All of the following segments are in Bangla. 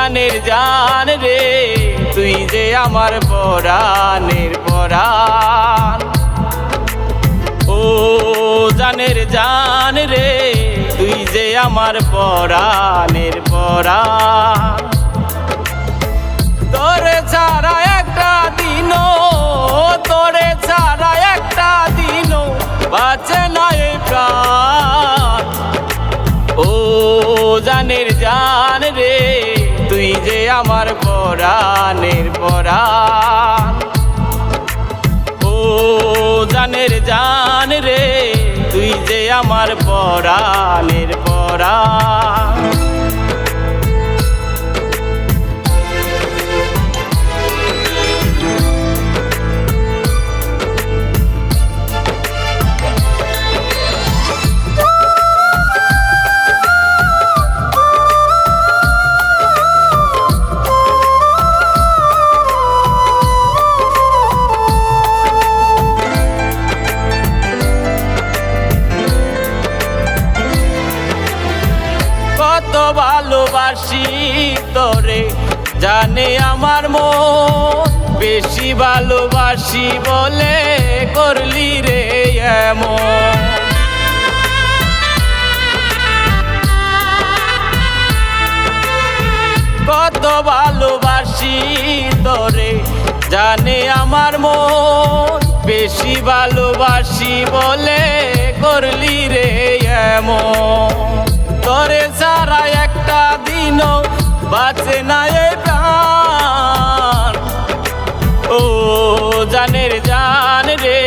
জানের জান রে তুই যে আমার পরাণের পরাণ। ও জানের জান রে তুই যে আমার পরাণের পরাণ। তোরে ছাড়া একটা দিনও, তোরে ছাড়া একটা দিনও বাঁচে না এই প্রাণ। ও জানের জান রে তুই যে আমার পরাণের পরাণ। ও জানের জান রে তুই যে আমার পরাণের পরাণ। কত ভালোবাসি তোরে জানে আমার মন, বেশি ভালোবাসি বলে করলি রে এমন। কত ভালোবাসি তোরে জানে আমার মন, বেশি ভালোবাসি বলে করলি রে এমন। তোরে ছাড়া একটা দিনও বাঁচে না এই প্রাণ। ও জানের জান রে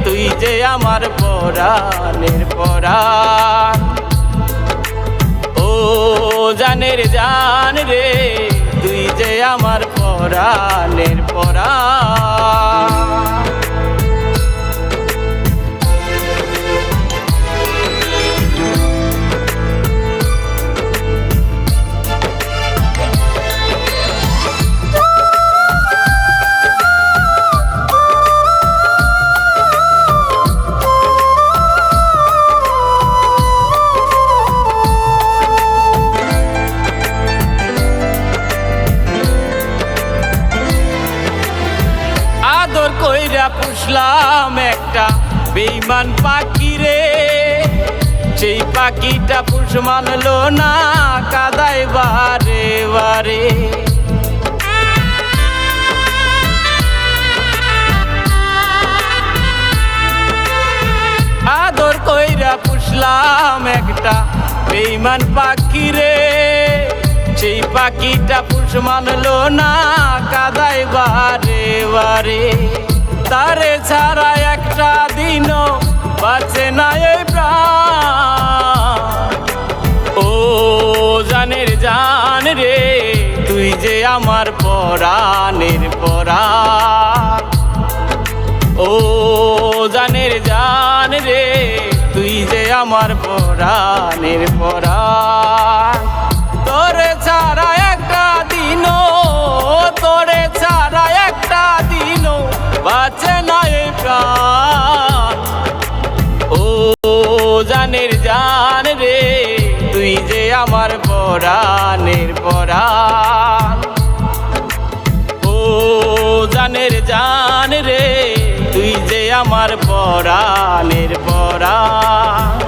তুই যে আমার পরাণের পরাণ। ও জানের জান রে তুই যে আমার পরাণের পরাণ। আদর কইরা পুষলাম একটা বেঈমান পাখি রে, সেই পাখিটা পুষ মানলো না কাদায় বারে বারে। আদর কইরা পুষলাম একটা বেঈমান পাখি রে, সেই পাখিটা পুষ মানলো না কাদায় বারে বারে। তারে ছাড়া একটা দিনও বাঁচে না এই প্রাণ। ও জানের জান রে তুই যে আমার পরাণের পরাণ। ও জানের জান রে তুই যে আমার পরাণের পরাণ। তোরে ছাড়া একটা দিনও, তোরে ছাড়া একটা দিনও বাঁচে না এই প্রাণ। ও জানের জান রে তুই যে আমার পরাণের পরাণ। ও জানের জান রে তুই যে আমার পরাণের পরাণ।